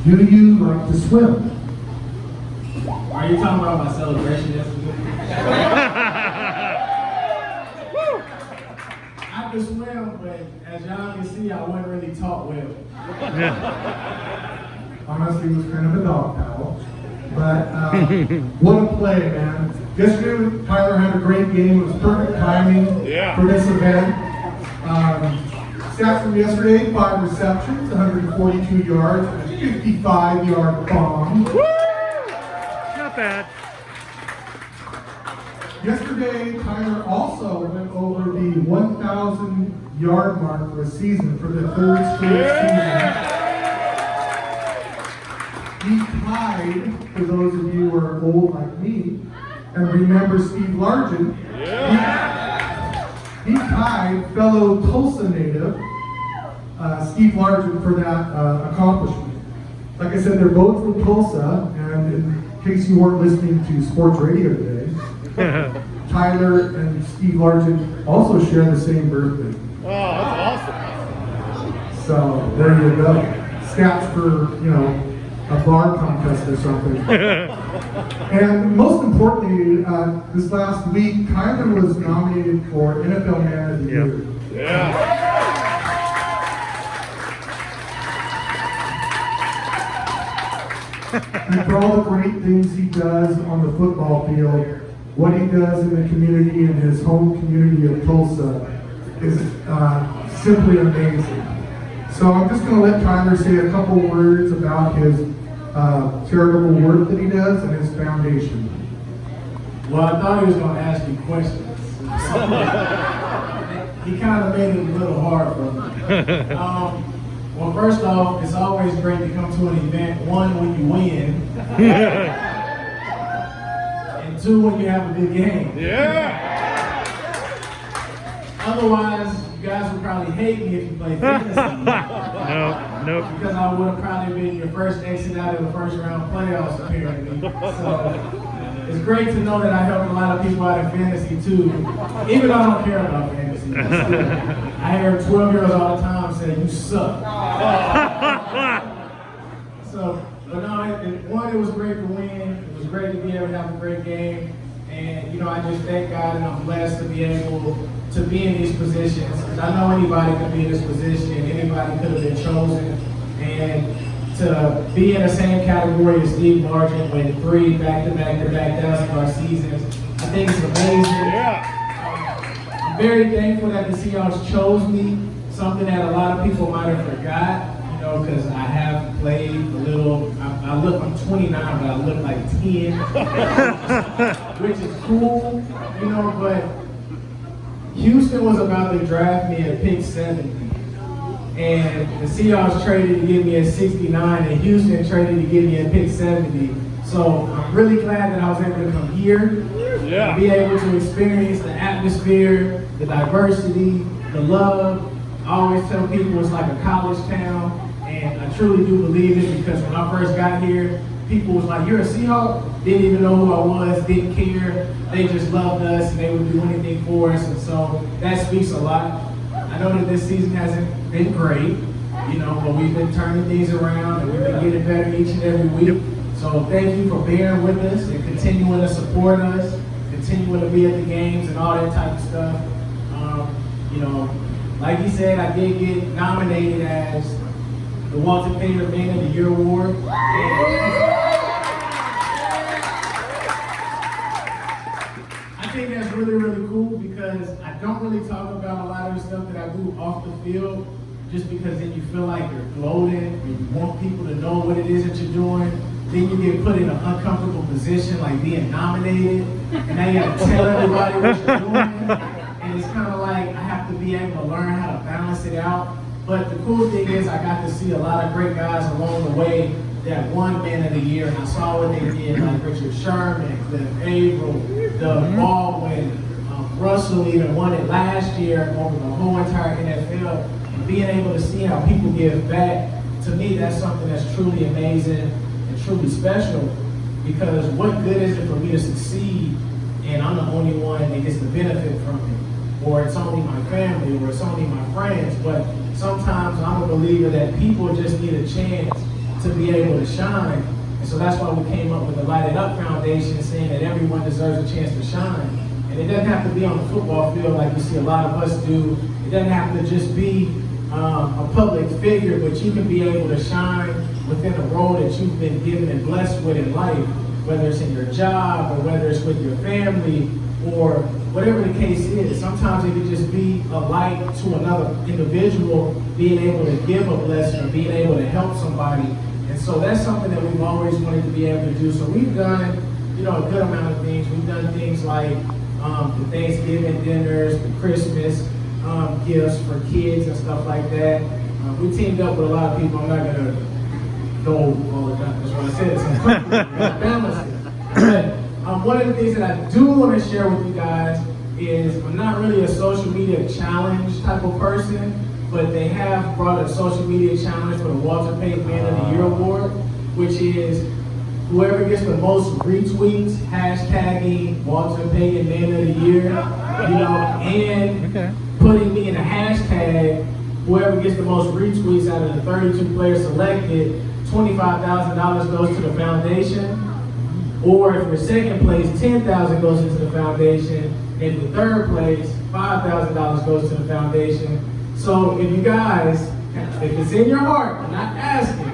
Do you like to swim? Are you talking about my celebration yesterday? I could swim, but as y'all can see, I wasn't really taught well. Honestly, it was kind of a dog paddle. But what a play, man. Yesterday, Tyler had a great game. It was perfect timing for this event. Stats from yesterday, 5 receptions, 142 yards, and a 55-yard bomb. Woo! Not bad. Yesterday, Tyler also went over the 1,000-yard mark for a season for the 3rd straight season. He tied, for those of you who are old like me, and remember Steve Largent, he tied fellow Tulsa native Steve Largent for that accomplishment. Like I said, they're both from Tulsa, and in case you weren't listening to sports radio today, Tyler and Steve Largent also share the same birthday. Oh, that's awesome. So there you go. Stats for, a bar contest or something. And most importantly, this last week, Tyler was nominated for NFL Man of the Year. And for all the great things he does on the football field, what he does in the community, in his home community of Tulsa, is simply amazing. So I'm just going to let Tyler say a couple words about his charitable work that he does and his foundation. Well, I thought he was going to ask me questions. He kind of made it a little hard for me. Well, first off, it's always great to come to an event, one, when you win, and two, when you have a good game. Otherwise, you guys would probably hate me if you played fantasy. Nope. Because I would have probably been your first exit out of the first round playoffs, apparently. So it's great to know that I helped a lot of people out in fantasy too. Even though I don't care about fantasy. Still, I hear 12-year-olds all the time say, "You suck." So, but no, it was great to win. It was great to be able to have a great game. And, I just thank God and I'm blessed to be able to be in these positions. Because I know anybody can be in this position, anybody could have been chosen. And to be in the same category as Steve Largent with 3 back-to-back down seasons, I think it's amazing. I'm very thankful that the Seahawks chose me, something that a lot of people might have forgot. Because I have played a little, I'm 29, but I look like 10, which is cool, but Houston was about to draft me at pick 70, and the Seahawks traded to get me at 69, and Houston traded to get me at pick 70, so I'm really glad that I was able to come here, and be able to experience the atmosphere, the diversity, the love. I always tell people it's like a college town. And I truly do believe it because when I first got here, people was like, "You're a Seahawk?" Didn't even know who I was, didn't care. They just loved us and they would do anything for us. And so that speaks a lot. I know that this season hasn't been great, but we've been turning things around and we've been getting better each and every week. So thank you for bearing with us and continuing to support us, continuing to be at the games and all that type of stuff. Like he said, I did get nominated as the Walter Payton Man of the Year Award. I think that's really, really cool because I don't really talk about a lot of the stuff that I do off the field just because then you feel like you're gloating and you want people to know what it is that you're doing. Then you get put in an uncomfortable position like being nominated and now you have to tell everybody what you're doing. And it's kind of like I have to be able to learn how to balance it out. But the cool thing is I got to see a lot of great guys along the way that won Man of the Year, and I saw what they did, like Richard Sherman, Cliff Averill, Doug Baldwin, Russell even won it last year over the whole entire NFL. And being able to see how people give back, to me that's something that's truly amazing and truly special because what good is it for me to succeed and I'm the only one that gets the benefit from it? Or it's only my family, or it's only my friends, but sometimes I'm a believer that people just need a chance to be able to shine. And so that's why we came up with the Light It Up Foundation, saying that everyone deserves a chance to shine. And it doesn't have to be on the football field like you see a lot of us do. It doesn't have to just be a public figure, but you can be able to shine within a role that you've been given and blessed with in life, whether it's in your job or whether it's with your family or whatever the case is. Sometimes it can just be a light to another individual, being able to give a blessing or being able to help somebody. And so that's something that we've always wanted to be able to do. So we've done, you know, a good amount of things. We've done things like the Thanksgiving dinners, the Christmas gifts for kids and stuff like that. We teamed up with a lot of people. I'm not gonna go all the time. That's what I said. So balance it. But one of the things that I do want to share with you guys is I'm not really a social media challenge type of person, but they have brought a social media challenge for the Walter Payton Man of the Year Award, which is whoever gets the most retweets, hashtagging Walter Payton Man of the Year, you know, and putting me in a hashtag, whoever gets the most retweets out of the 32 players selected, $25,000 goes to the foundation. Or if you're second place, $10,000 goes into the foundation. And the third place, $5,000 goes to the foundation. So if you guys, if it's in your heart, I'm not asking,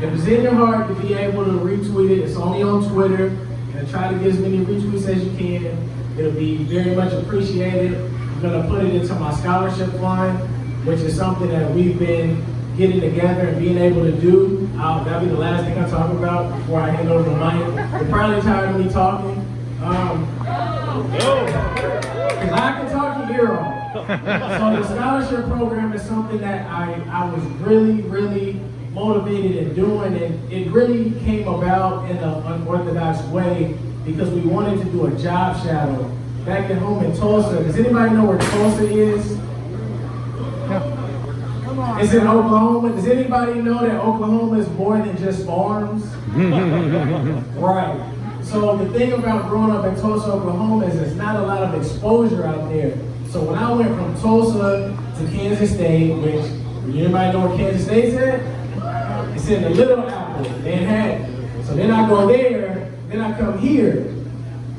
if it's in your heart to be able to retweet it, it's only on Twitter, and try to get as many retweets as you can. It'll be very much appreciated. I'm gonna put it into my scholarship fund, which is something that we've been getting together and being able to do. That'll be the last thing I talk about before I hand over the mic. You're probably tired of me talking. Because I can talk your ear off. So the scholarship program is something that I was really, really motivated in doing, and it really came about in an unorthodox way because we wanted to do a job shadow back at home in Tulsa. Does anybody know where Tulsa is? It's in Oklahoma. Does anybody know that Oklahoma is more than just farms? Right. So the thing about growing up in Tulsa, Oklahoma is there's not a lot of exposure out there. So when I went from Tulsa to Kansas State, which, anybody know where Kansas State's at? It's in the Little Apple, Manhattan. So then I go there, then I come here.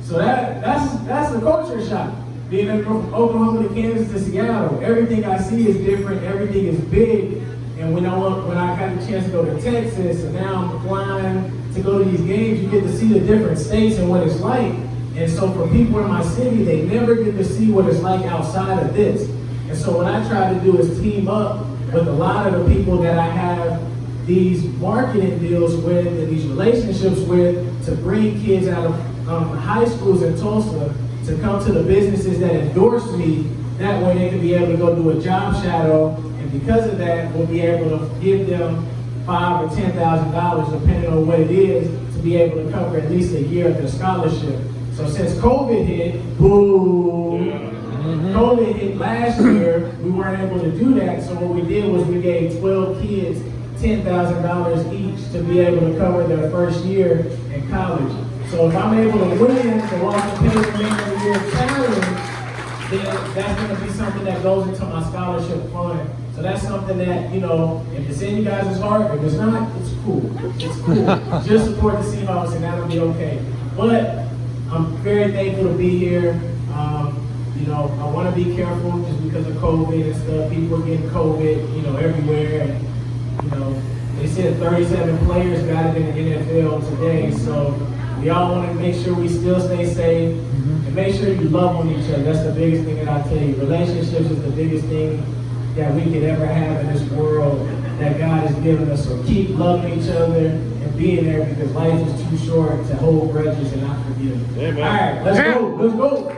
So that's a culture shock. Being from Oklahoma to Kansas to Seattle, everything I see is different, everything is big. And when I got the chance to go to Texas, and now I'm flying to go to these games, you get to see the different states and what it's like. And so for people in my city, they never get to see what it's like outside of this. And so what I try to do is team up with a lot of the people that I have these marketing deals with and these relationships with to bring kids out of high schools in Tulsa to come to the businesses that endorse me. That way they can be able to go do a job shadow, and because of that, we'll be able to give them $5,000 or $10,000, depending on what it is, to be able to cover at least a year of their scholarship. So since COVID hit, boom, COVID hit last year, we weren't able to do that. So what we did was we gave 12 kids $10,000 each to be able to cover their first year in college. So if I'm able to win the Walter Payton Man of the Year challenge, then that's going to be something that goes into my scholarship fund. So that's something that, you know, if it's in you guys' heart, if it's not, it's cool. It's cool. Just support the Seahawks and that'll be okay. But I'm very thankful to be here. You know, I want to be careful just because of COVID and stuff. People are getting COVID, you know, everywhere. And, you know, they said 37 players got it in the NFL today. So we all want to make sure we still stay safe and make sure you love on each other. That's the biggest thing that I tell you. Relationships is the biggest thing that we could ever have in this world that God has given us. So keep loving each other and being there because life is too short to hold grudges and not forgive. Amen. All right, let's go. Let's go.